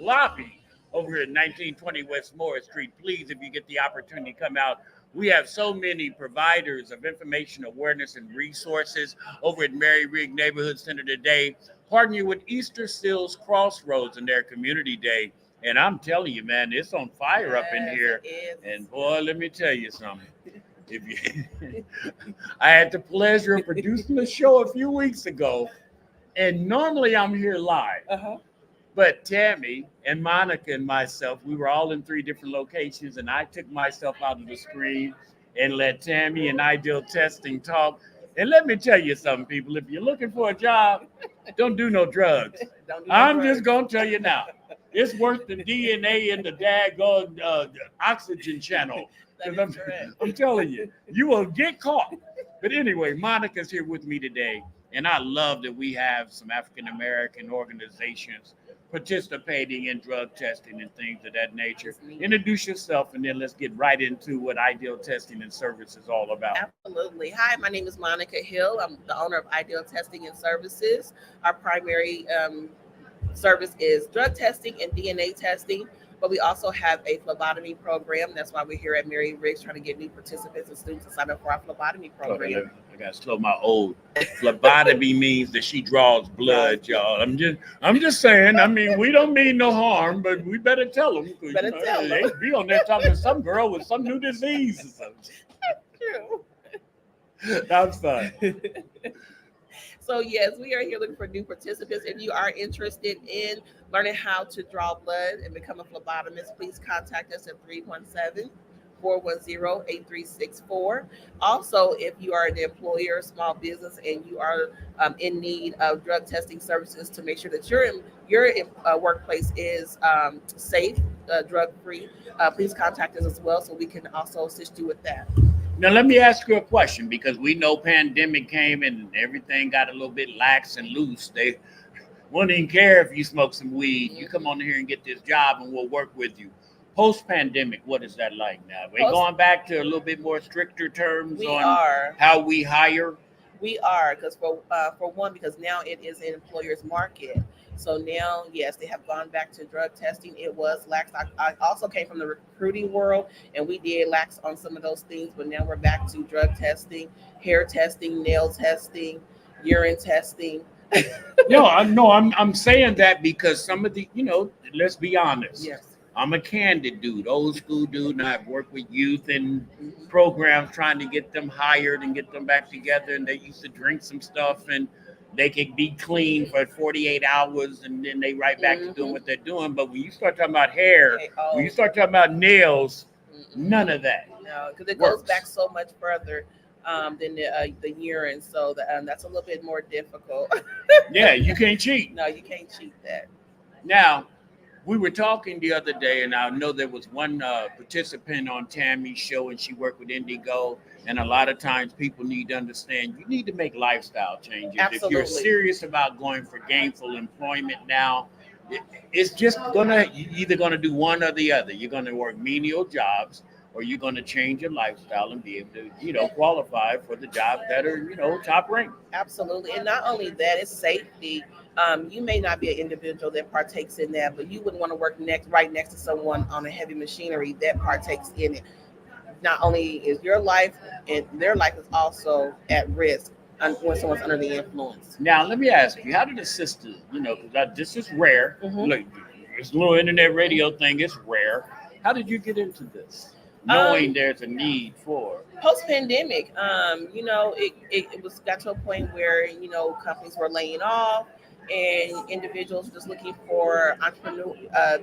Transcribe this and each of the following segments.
lobby over at 1920 West Morris Street. Please, if you get the opportunity, come out. We have so many providers of information, awareness, and resources over at Mary Rigg Neighborhood Center today, partnering with Easter Seals Crossroads in their Community Day. And I'm telling you, man, it's on fire up in here. And boy, let me tell you something. If you, I had the pleasure of producing a show a few weeks ago, and normally I'm here live. But Tammy and Monica and myself, we were all in 3 different locations, and I took myself out of the screen and let Tammy and Ideal Testing talk. And let me tell you something, people. If you're looking for a job, don't do no drugs. I'm just going to tell you now. It's worse than DNA in the daggone oxygen channel. I'm telling you, you will get caught. But anyway, Monica's here with me today, and I love that we have some African-American organizations participating in drug testing and things of that nature. Introduce yourself, and then let's get right into what Ideal Testing and Service is all about. Absolutely. Hi, my name is Monica Hill. I'm the owner of Ideal Testing and Services. Our primary service is drug testing and DNA testing, but we also have a phlebotomy program. That's why we're here at Mary Riggs trying to get new participants and students to sign up for our phlebotomy program. I gotta slow my old. Phlebotomy means that she draws blood, y'all. I'm just saying. I mean, we don't mean no harm, but we better tell them. They be on there talking to some girl with some new disease or something. True. That's fine. So yes, we are here looking for new participants. If you are interested in learning how to draw blood and become a phlebotomist, please contact us at 317-410-8364. Also, if you are an employer, small business, and you are in need of drug testing services to make sure that your workplace is safe, drug-free, please contact us as well so we can also assist you with that. Now, let me ask you a question, because we know pandemic came and everything got a little bit lax and loose. They won't even care if you smoke some weed. You come on here and get this job and we'll work with you. Post-pandemic, what is that like now? We're going back to a little bit more stricter terms how we hire? We are, because for one, because now it is an employer's market. So now, yes, they have gone back to drug testing. It was lax. I also came from the recruiting world, and we did lax on some of those things. But now we're back to drug testing, hair testing, nail testing, urine testing. I'm saying that because some of the, let's be honest. Yes. I'm a candid dude, old school dude, and I've worked with youth and programs trying to get them hired and get them back together. And they used to drink some stuff, and they could be clean for 48 hours, and then they right back to doing what they're doing. But when you start talking about hair, when you start talking about nails, none of that. No, because it goes back so much further than the urine. So that's a little bit more difficult. Yeah, you can't cheat. No, you can't cheat that. Now, we were talking the other day, and I know there was one participant on Tammy's show, and she worked with Indigo. And a lot of times people need to understand you need to make lifestyle changes. Absolutely. If you're serious about going for gainful employment now, it's just you're either going to do one or the other. You're going to work menial jobs, or you're going to change your lifestyle and be able to, qualify for the jobs that are, top ranked. Absolutely. And not only that, it's safety. You may not be an individual that partakes in that, but you wouldn't want to work right next to someone on a heavy machinery that partakes in it. Not only is your life and their life is also at risk when someone's under the influence. Now, let me ask you, how did the sisters, because this is rare. Look, this little internet radio thing is rare. How did you get into this, knowing there's a need for? Post-pandemic, it was got to a point where, companies were laying off and individuals just looking for entrepreneur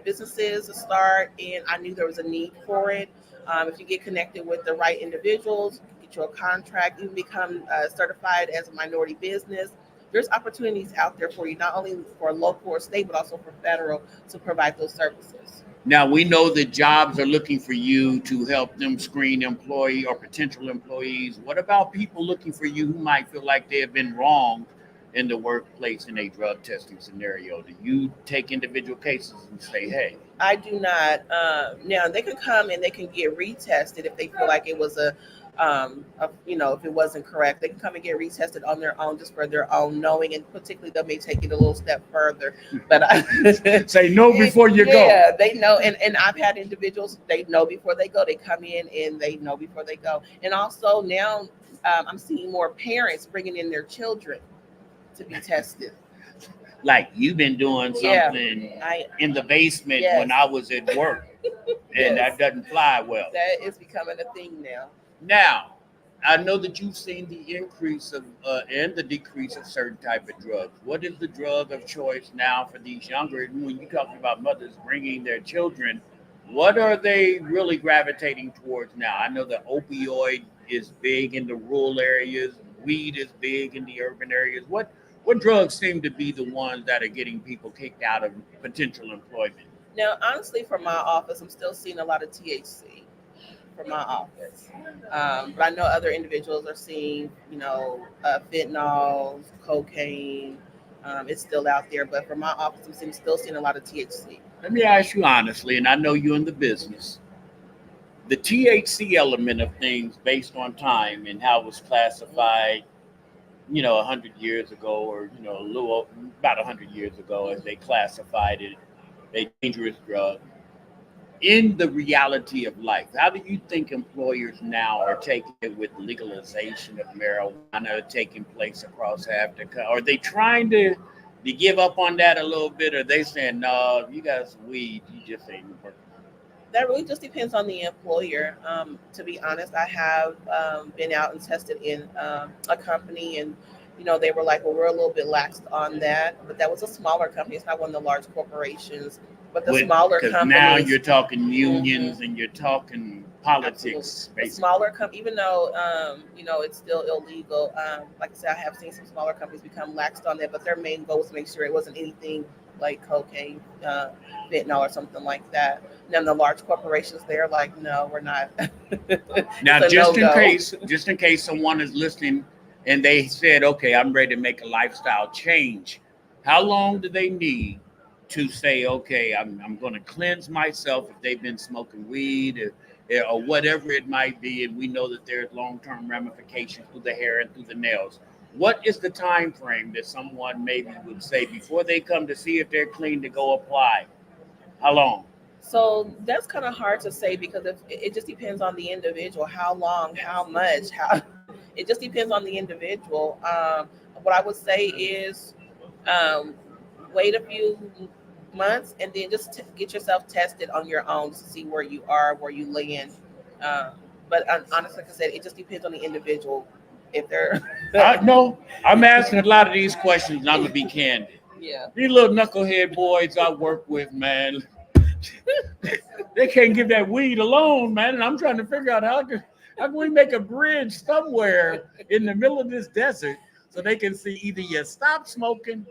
businesses to start. And I knew there was a need for it. If you get connected with the right individuals, get you a contract, even become certified as a minority business. There's opportunities out there for you, not only for local or state, but also for federal to provide those services. Now, we know that jobs are looking for you to help them screen employee or potential employees. What about people looking for you who might feel like they have been wronged in the workplace in a drug testing scenario? Do you take individual cases and say, hey? I do not. Now, they can come and they can get retested if they feel like it was a of, if it wasn't correct. They can come and get retested on their own, just for their own knowing, and particularly they may take it a little step further. But say no before you go. Yeah, they know, and I've had individuals, they know before they go. They come in and they know before they go. And also now, I'm seeing more parents bringing in their children to be tested. Like you've been doing something in the basement when I was at work, and that doesn't fly well. That is becoming a thing now. Now, I know that you've seen the increase of and the decrease of certain type of drugs. What is the drug of choice now for these younger? When you talk about mothers bringing their children, what are they really gravitating towards now? I know the opioid is big in the rural areas. Weed is big in the urban areas. What drugs seem to be the ones that are getting people kicked out of potential employment? Now, honestly, for my office, I'm still seeing a lot of THC for my office. But I know other individuals are seeing, fentanyl, cocaine. It's still out there. But for my office, I'm still seeing a lot of THC. Let me ask you honestly, and I know you're in the business, the THC element of things based on time and how it was classified, 100 years ago, or about 100 years ago, as they classified it a dangerous drug. In the reality of life, how do you think employers now are taking it with legalization of marijuana taking place across half the country? Are they trying to give up on that a little bit? Or are they saying, no, you got some weed, you just ain't working? That really just depends on the employer. To be honest, I have been out and tested in a company, and they were like, well, we're a little bit lax on that, but that was a smaller company. It's not one of the large corporations, but the smaller companies. Now you're talking unions and you're talking politics. The smaller company, even though it's still illegal. Like I said, I have seen some smaller companies become laxed on that, but their main goal was to make sure it wasn't anything like cocaine, fentanyl, or something like that. And then the large corporations, they're like, no, we're not. Now, just in case someone is listening and they said, okay, I'm ready to make a lifestyle change, how long do they need to say, okay, I'm going to cleanse myself if they've been smoking weed or whatever it might be, and we know that there's long-term ramifications through the hair and through the nails? What is the time frame that someone maybe would say before they come to see if they're clean to go apply? How long? So that's kind of hard to say, because it just depends on the individual. How long, how much, it just depends on the individual. What I would say is wait a few months and then just get yourself tested on your own to see where you are, where you land. But honestly, like I said, it just depends on the individual. If they're no, I'm asking a lot of these questions, and I'm gonna be candid. Yeah. These little knucklehead boys I work with, man, they can't give that weed alone, man. And I'm trying to figure out how can we make a bridge somewhere in the middle of this desert so they can see either you stop smoking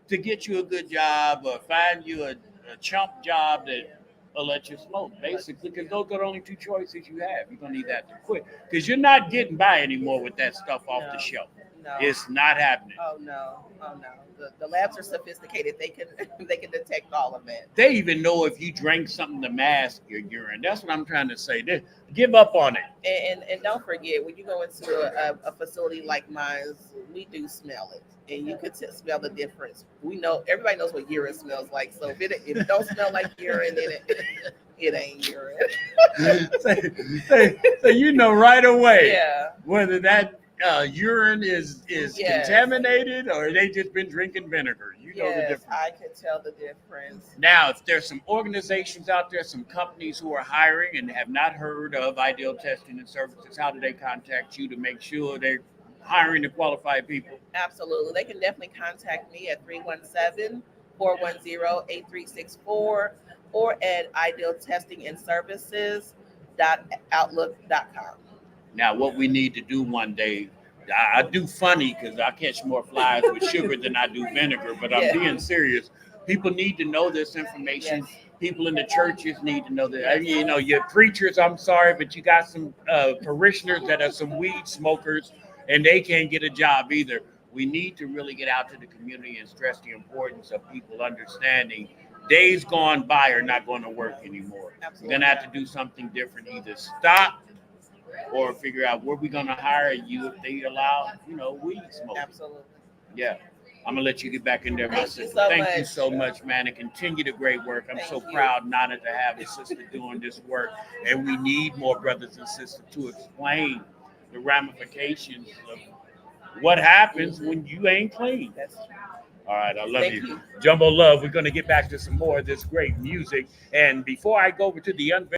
to get you a good job or find you a chump job that will let you smoke, basically, because those are the only two choices you have. You're going to need that to quit, because you're not getting by anymore with that stuff off the shelf. No. It's not happening. Oh no. The labs are sophisticated. They can detect all of it. They even know if you drank something to mask your urine. That's what I'm trying to say. Give up on it. And don't forget, when you go into a facility like mine, we do smell it, and you could smell the difference. We know, everybody knows what urine smells like. So if it don't smell like urine, then it ain't urine. so you know right away whether that urine is contaminated or they just been drinking vinegar. You know the difference. I can tell the difference. Now, if there's some organizations out there, some companies who are hiring and have not heard of Ideal Testing and Services, how do they contact you to make sure they're hiring the qualified people? Absolutely. They can definitely contact me at 317-410-8364 or at idealtestingandservices.outlook.com. Now, what we need to do one day, I do funny because I catch more flies with sugar than I do vinegar, but I'm being serious. People need to know this information. Yes. People in the churches need to know that. You know, your preachers, I'm sorry, but you got some parishioners that are some weed smokers, and they can't get a job either. We need to really get out to the community and stress the importance of people understanding days gone by are not going to work anymore. Absolutely. You're going to have to do something different. Either stop or figure out where we're gonna hire you if they allow, weed smoke. Absolutely. Yeah. I'm gonna let you get back in there, my Thank sister. you so Thank you much. so much, man, and continue the great work. I'm Thank so you. proud and honored to have a sister doing this work, and we need more brothers and sisters to explain the ramifications of what happens when you ain't clean. That's true. All right, I love Thank you. you. Jumbo Love, we're going to get back to some more of this great music. And before I go over to the unveil